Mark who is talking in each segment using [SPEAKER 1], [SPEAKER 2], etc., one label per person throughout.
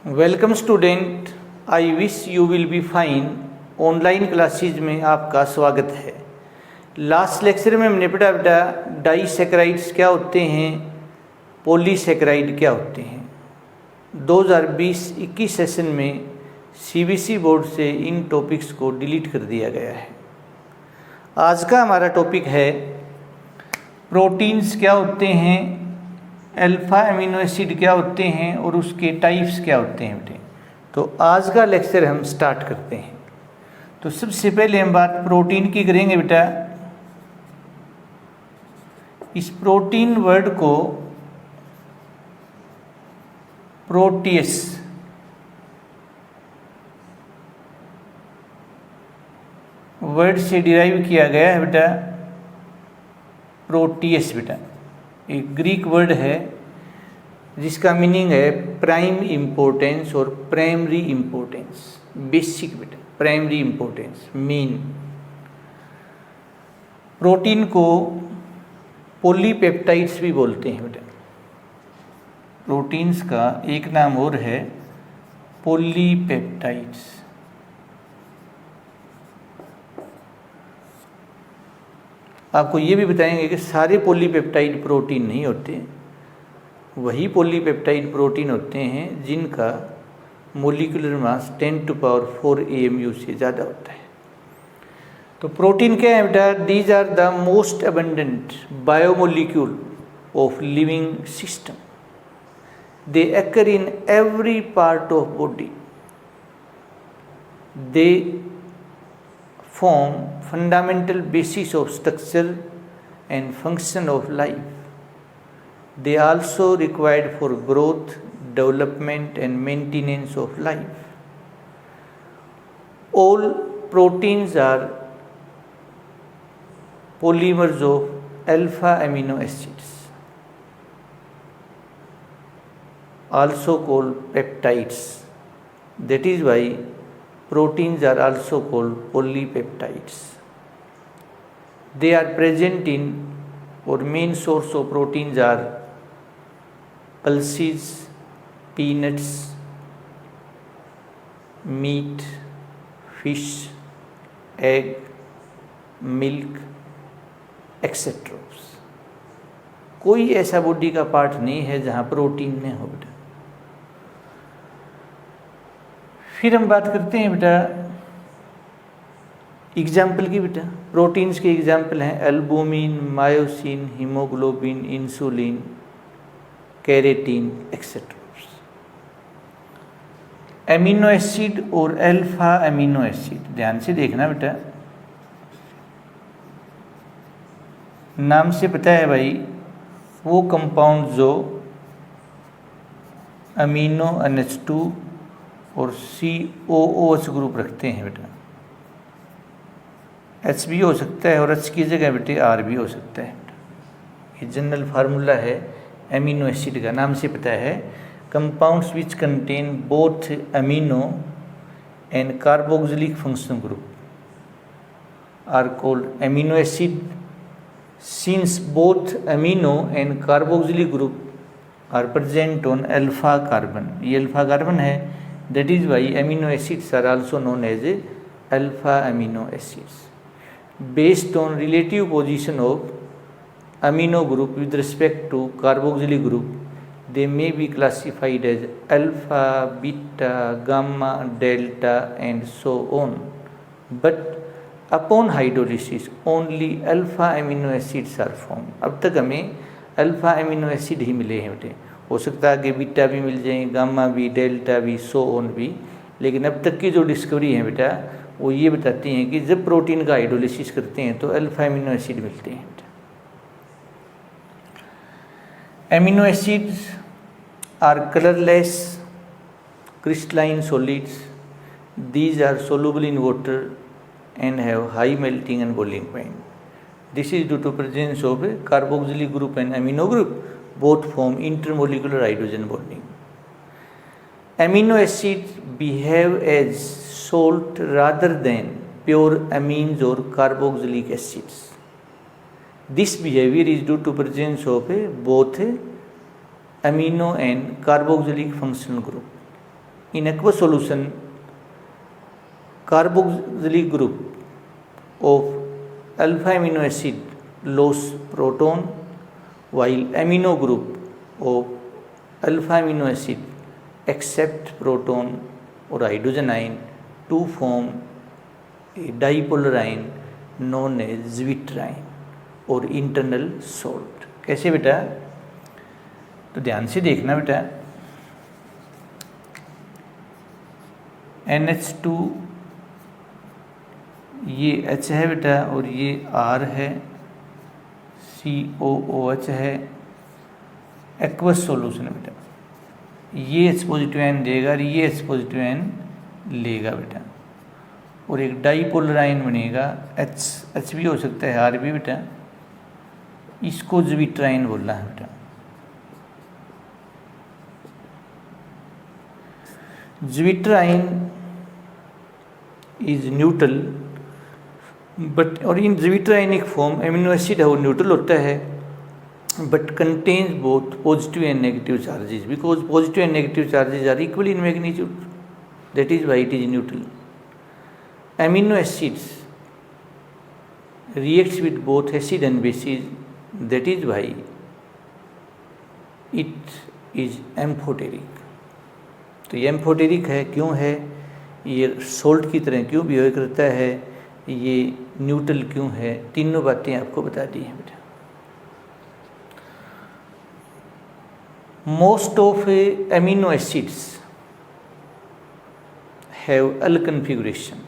[SPEAKER 1] Welcome student, I wish you will be fine. Online classes में आपका स्वागत है। लास्ट लेक्चर में हमने पढ़ा बेटा डाइसैकेराइड्स क्या होते हैं, पॉलीसैकेराइड क्या होते हैं। 2020-21 सेशन में सीबीएसई बोर्ड से इन टॉपिक्स को डिलीट कर दिया गया है। आज का हमारा टॉपिक है प्रोटीन्स क्या होते हैं, अल्फ़ा अमीनो एसिड क्या होते हैं और उसके टाइप्स क्या होते हैं बेटे। तो आज का लेक्चर हम स्टार्ट करते हैं। तो सबसे पहले हम बात प्रोटीन की करेंगे बेटा। इस प्रोटीन वर्ड को प्रोटीयस वर्ड से डिराइव किया गया है बेटा। प्रोटीयस बेटा एक ग्रीक वर्ड है जिसका मीनिंग है प्राइम इम्पोर्टेंस और प्राइमरी इम्पोर्टेंस। बेसिक बेटा, प्राइमरी इम्पोर्टेंस, मेन। प्रोटीन को पॉलीपेप्टाइड्स भी बोलते हैं बेटा। प्रोटीन्स का एक नाम और है पॉलीपेप्टाइड्स। आपको ये भी बताएंगे कि सारे पॉलीपेप्टाइड प्रोटीन नहीं होते, वही पॉलीपेप्टाइड प्रोटीन होते हैं जिनका मोलिकुलर मास 10⁴ AMU से ज़्यादा होता है। तो प्रोटीन क्या है बेटा? These are the most abundant biomolecule of living system. They occur in every part of body. They form fundamental basis of structure and function of life. They also required for growth, development and maintenance of life. All proteins are polymers of alpha amino acids, also called peptides. That is why proteins are also called polypeptides. They are present in, or main source of proteins are pulses, peanuts, meat, fish, egg, milk, etc. कोई ऐसा body का part नहीं है जहाँ protein न हो बेटा। फिर हम बात करते हैं बेटा एग्जाम्पल की बेटा। प्रोटीन्स के एग्जाम्पल हैं albumin, myosin, haemoglobin, insulin, keratin etcetera. Amino acid और अल्फा एमिनो एसिड ध्यान से देखना बेटा। नाम से पता है भाई वो कंपाउंड जो अमीनो NH2 और COOH ग्रुप रखते हैं बेटा। H भी हो सकता है और H की जगह बेटे R भी हो सकता है। ये जनरल फार्मूला है एमिनो एसिड का। नाम से पता है compounds which contain both amino and carboxylic functional group are called amino acid. Since both amino and carboxylic group are present on alpha carbon, ये अल्फा कार्बन है। That is why amino acids are also known as alpha amino acids. Based on relative position of amino group with respect to carboxylic group, they may be classified as alpha, beta, gamma, delta and so on. But upon hydrolysis, only alpha amino acids are formed. अब तक हमें alpha amino acid ही मिले हैं बेटे। हो सकता है कि बीटा भी मिल जाए, गामा भी, डेल्टा भी, सो ऑन भी, लेकिन अब तक की जो डिस्कवरी है बेटा वो ये बताती हैं कि जब प्रोटीन का हाइड्रोलिसिस करते हैं तो अल्फा एमिनो एसिड मिलते हैं बेटा। Amino acids are colourless crystalline solids. These are soluble in water and have high melting and boiling point. This is due to presence of a carboxylic group and amino group. Both form intermolecular hydrogen bonding. Amino acids behave as salt rather than pure amines or carboxylic acids. This behavior is due to presence of both amino and carboxylic functional group. In aqueous solution, carboxylic group of alpha amino acid lose proton, while amino group of alpha amino acid accept proton or hydrogen ion to form a dipolar ion known as zwitterion और internal salt. कैसे बेटा? तो ध्यान से देखना बेटा, NH2 ये H है बेटा और ये R है, COOH है, एक्वस सॉल्यूशन है बेटा। ये H पॉजिटिव आयन देगा और ये H पॉजिटिव आयन लेगा बेटा, और एक डाईपोलर आयन बनेगा। H भी हो सकता है, R भी बेटा। इसको ज़्विट्राइन बोलना है बेटा। ज़्विट्राइन इज न्यूट्रल बट, और in zwitterionic form amino acid है वो न्यूट्रल होता है, but contains both positive and negative charges because positive and negative charges are equal in magnitude, that is why it is neutral. Amino acids reacts with both acid and bases, that is why it is amphoteric। तो ये amphoteric है, क्यों है? ये salt की तरह क्यों behave करता है, ये न्यूट्रल क्यों है, तीनों बातें आपको बता दी हैं बेटा। Most of amino acids have L configuration.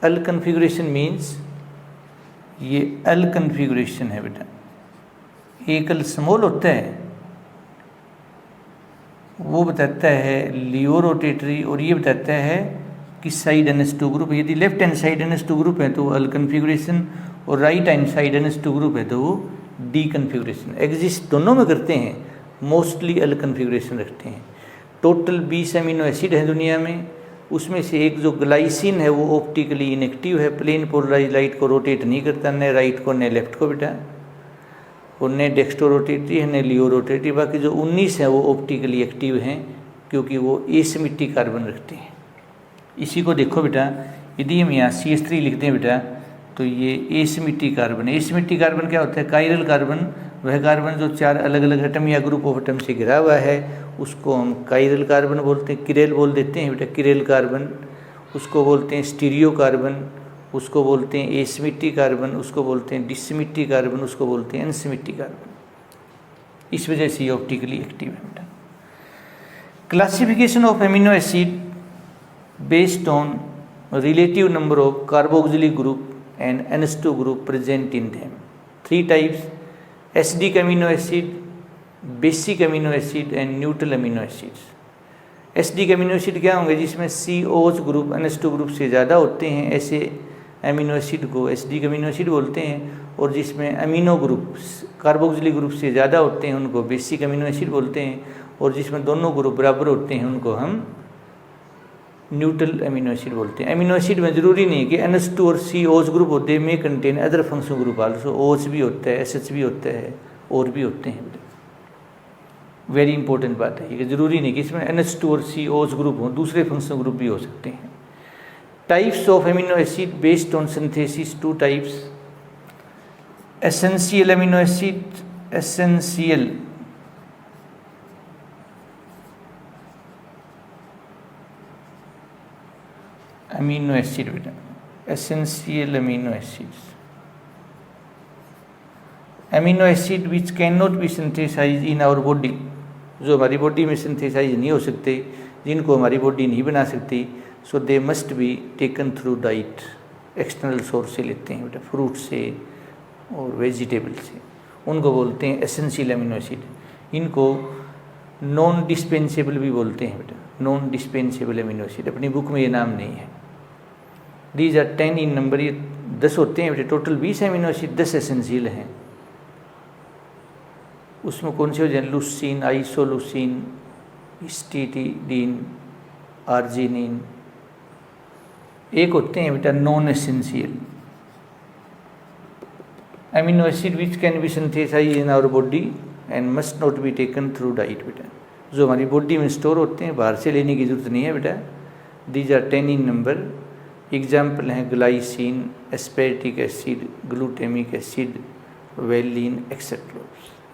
[SPEAKER 1] L configuration means ये अल कन्फिगुरेशन है बेटा। एक अल स्मॉल होता है, वो बताता है लियो रोटेटरी, और ये बताता है कि साइड NH2 ग्रुप। यदि left hand side NH2 group है तो वो अल कन्फिगुरेशन, और right hand side NH2 group है तो वो डी कन्फिगुरेशन। एग्जिस्ट दोनों में करते हैं, मोस्टली अल कन्फिगुरेशन रखते हैं। टोटल 20 एमिनो एसिड है दुनिया में, उसमें से एक जो ग्लाइसिन है वो ऑप्टिकली इनएक्टिव है, प्लेन पोलराइज लाइट को रोटेट नहीं करता, न राइट को न लेफ्ट को बेटा, और न डेक्स्ट्रो रोटेटरी है न लियो रोटेटरी। बाकी जो 19 है वो ऑप्टिकली एक्टिव हैं क्योंकि वो एसिमेट्रिक कार्बन रखते हैं। इसी को देखो बेटा, यदि हम यहाँ CH3 लिखते हैं बेटा तो ये एसिमेट्रिक कार्बन है। एसिमेट्रिक कार्बन क्या होता है? कायरल कार्बन, वह कार्बन जो 4 अलग अलग एटम या ग्रुप ऑफ एटम से घिरा हुआ है उसको हम कायरल कार्बन बोलते हैं, किरेल बोल देते हैं बेटा, किरेल कार्बन। उसको बोलते हैं स्टीरियो कार्बन, उसको बोलते हैं एसिमेट्रिक कार्बन, उसको बोलते हैं डिसिमेट्रिक कार्बन, उसको बोलते हैं अनसिमेट्रिक कार्बन। इस वजह से ये ऑप्टिकली एक्टिव है बेटा। Classification of amino acid based on relative number of carboxylic group and NH2 group present in them. 3 types: acidic amino acid, basic amino acid and neutral amino acids। Acidic amino acid क्या होंगे? जिसमें COH group NH2 group से ज़्यादा होते हैं, ऐसे amino acid को acidic amino acid बोलते हैं। और जिसमें अमीनो ग्रुप कार्बोक्सिलिक ग्रुप से ज़्यादा होते हैं उनको बेसिक अमीनो एसिड बोलते हैं। और जिसमें दोनों ग्रुप बराबर होते हैं उनको हम न्यूट्रल अमीनो एसिड बोलते हैं। अमीनो एसिड में ज़रूरी नहीं कि NH2 और COH ग्रुप होते हैं, में contain other functional group also. OH भी होता है, SH भी होता है, और भी होते हैं। वेरी इंपॉर्टेंट बात है कि ज़रूरी नहीं कि इसमें NH2 और COH ग्रुप हो, दूसरे फंक्शनल ग्रुप भी हो सकते हैं। Types of amino acid based on synthesis, 2 types. Essential amino acid, essential amino acid बेटा, essential amino acids, amino acid which can not be synthesize in our body, जो हमारी body में सिंथेसाइज नहीं हो सकते, जिनको हमारी बॉडी नहीं बना सकती। So they must be taken through diet, external source से लेते हैं बेटा, फ्रूट से और वेजिटेबल से, उनको बोलते हैं एसेंशियल अमीनो एसिड। इनको नॉन डिस्पेंसेबल भी बोलते हैं बेटा, नॉन डिस्पेंसेबल अमीनो एसिड। अपनी बुक में ये नाम नहीं है। दीज आर 10 इन नंबर, ये 10 होते हैं बेटे। टोटल 20 एमिनो एसिड, 10 एसेंशियल हैं। उसमें कौन से हो जाए? Leucine, isoleucine, histidine, arginine. एक होते हैं बेटा non essential amino acid which can be synthesize in our body and must not be taken through diet बेटा। जो हमारी बॉडी में स्टोर होते हैं, बाहर से लेने की ज़रूरत नहीं है बेटा। These are 10 in number. Example हैं glycine, aspartic acid, glutamic acid, valine etcetera.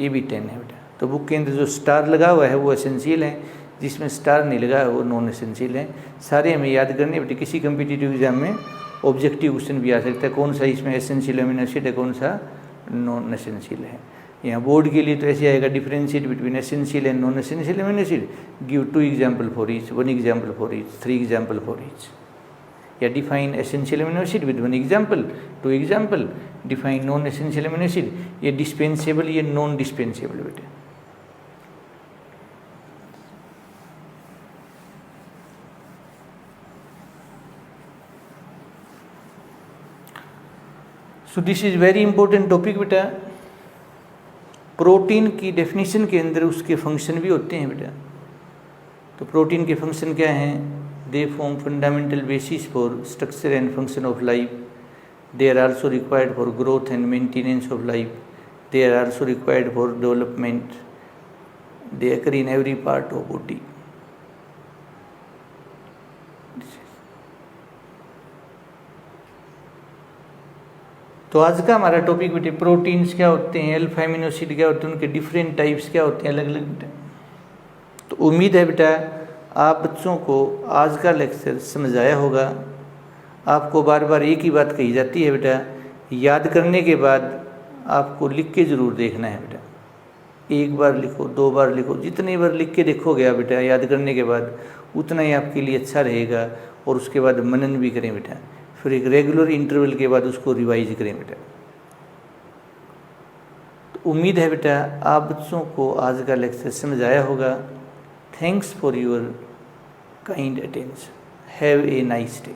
[SPEAKER 1] ये भी 10 है बेटा। तो बुक के अंदर जो स्टार लगा हुआ है वो एसेंशियल है, जिसमें स्टार नहीं लगा है वो नॉन एसेंशियल है। सारे हमें याद करने बेटे। किसी कम्पिटिटिव एग्जाम में ऑब्जेक्टिव क्वेश्चन भी आ सकता है, कौन सा इसमें एसेंशियल अमीनो एसिड है, कौन सा नॉन एसेंशियल है। यहाँ बोर्ड के लिए तो ऐसे आएगा, differentiate between essential and non essential amino acid, give 2 example for each, 1 example for each, 3 example for each. या define essential amino acid with 1 example, 2 example. Define non essential amino acid, ये dispensable, ये non dispensable बेटे। So this is very important topic बेटा। Protein की definition के अंदर उसके function भी होते हैं बेटा। तो प्रोटीन के फंक्शन क्या हैं? They form fundamental basis for structure and function of life. They are also required for growth and maintenance of life. They are also required for development. They occur in every part of body. तो आज का हमारा topic बेटे proteins क्या होते हैं, alpha amino acid क्या होते हैं, उनके डिफरेंट टाइप्स क्या होते हैं, अलग अलग बेटा। तो उम्मीद है बेटा आप बच्चों को आज का लेक्चर समझ आया होगा। आपको बार बार एक ही बात कही जाती है बेटा, याद करने के बाद आपको लिख के ज़रूर देखना है बेटा। एक बार लिखो, 2 बार लिखो, जितनी बार लिख के देखोगे आप बेटा याद करने के बाद उतना ही आपके लिए अच्छा रहेगा। और उसके बाद मनन भी करें बेटा, फिर एक रेगुलर इंटरवल के बाद उसको रिवाइज करें बेटा। तो उम्मीद है बेटा आप बच्चों को आज का लेक्चर समझ आया होगा। Thanks for your kind attention. Have a nice day.